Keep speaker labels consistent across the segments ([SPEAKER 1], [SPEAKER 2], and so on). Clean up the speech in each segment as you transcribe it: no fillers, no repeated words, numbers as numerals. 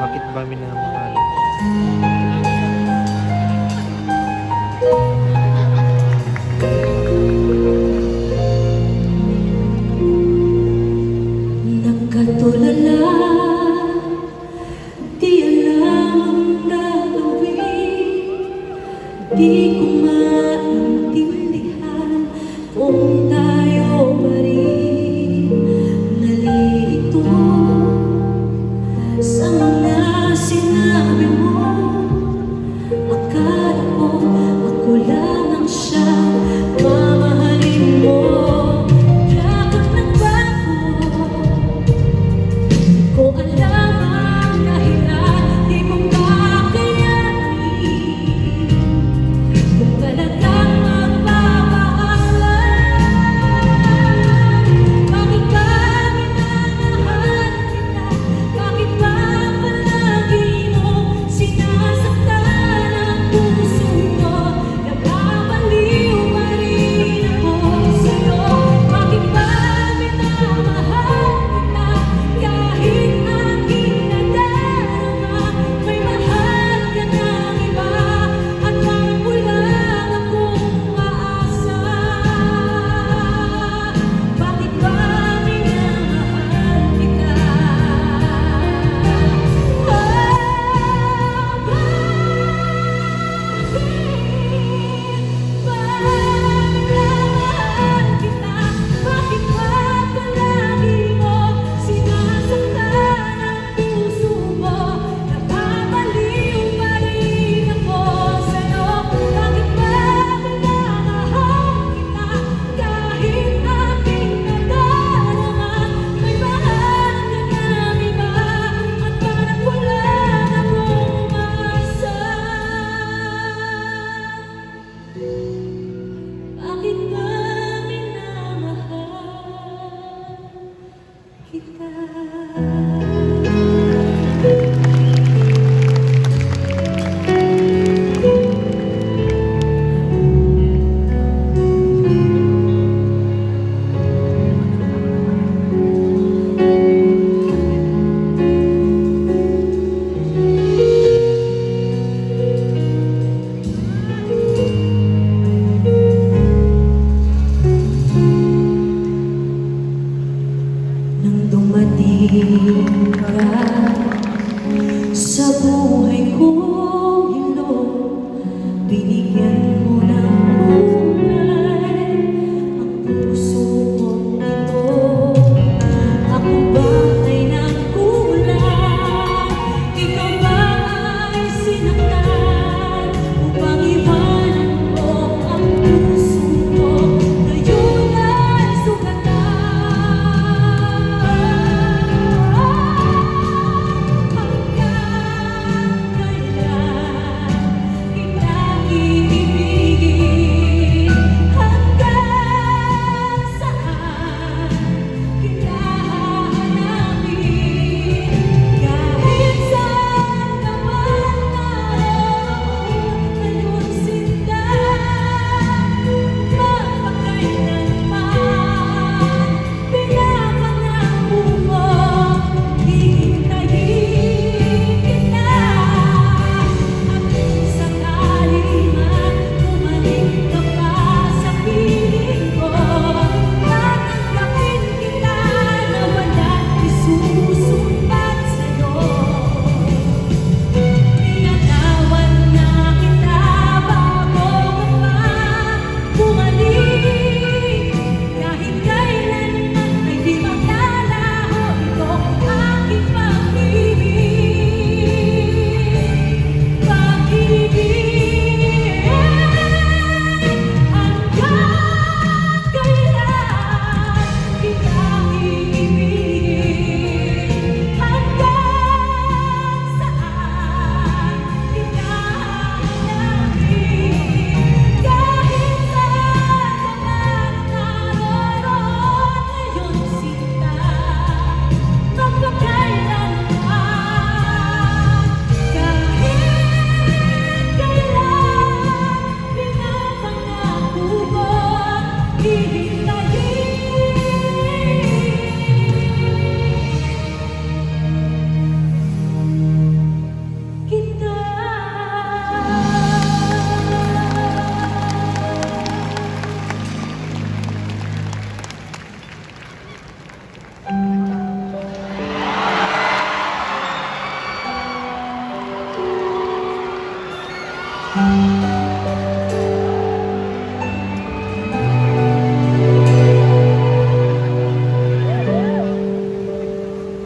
[SPEAKER 1] Bakit ba minamahal?
[SPEAKER 2] Nagkatulala, di alam ang gagawin. Di ko maintindihan kung tayo pa rin nalilito sa mga sinabi mo.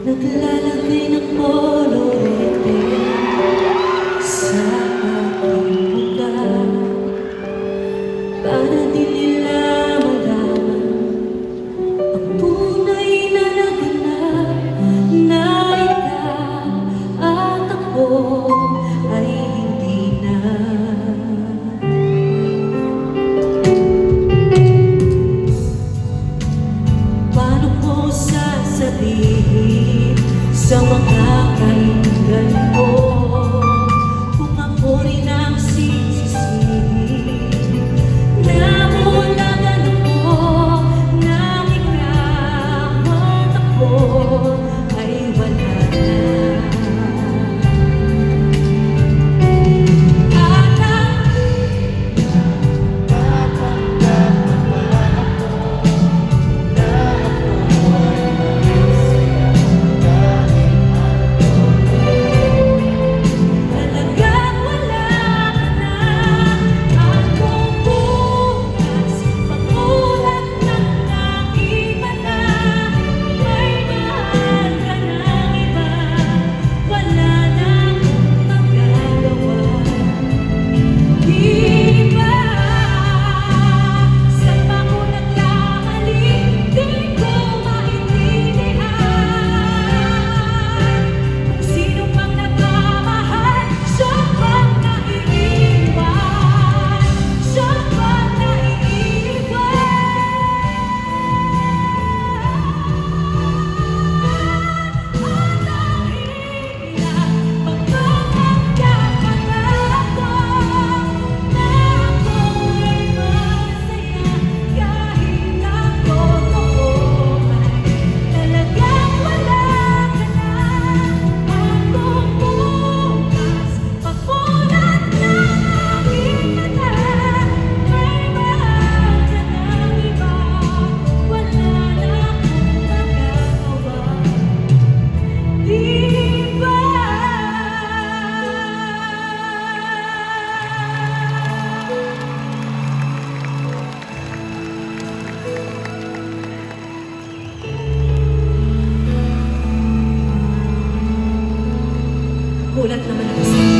[SPEAKER 2] Naglalagay ng kolorete sa aking lugar para di nila malaman ang tunay na naganap na ikaw at ako ay hindi na. Paano ko sasabihin sa mga kaibigan ko kung ako rin ang sisisihin na mula ganun ko nang ikaw at ako ay wala na. At ang talagang wala ka na. Akong bukas pamulat ng iba na. May mahal ka ng iba, wala na akong magagawa. Di ba saan ba ako nagkamali? Di ko maintindihan kung sino pang nagmamahal, siya pang naiiwan, siya pang naiiwan. At ang hirap pagpapagkakala ko na ako'y masaya kahit ang totoo ay talagang wala ka na. Akong bukas pamulat ng aking mata. May mahal ka ng iba, wala na akong magagawa. Di ba? Gulat naman ako sa'yo.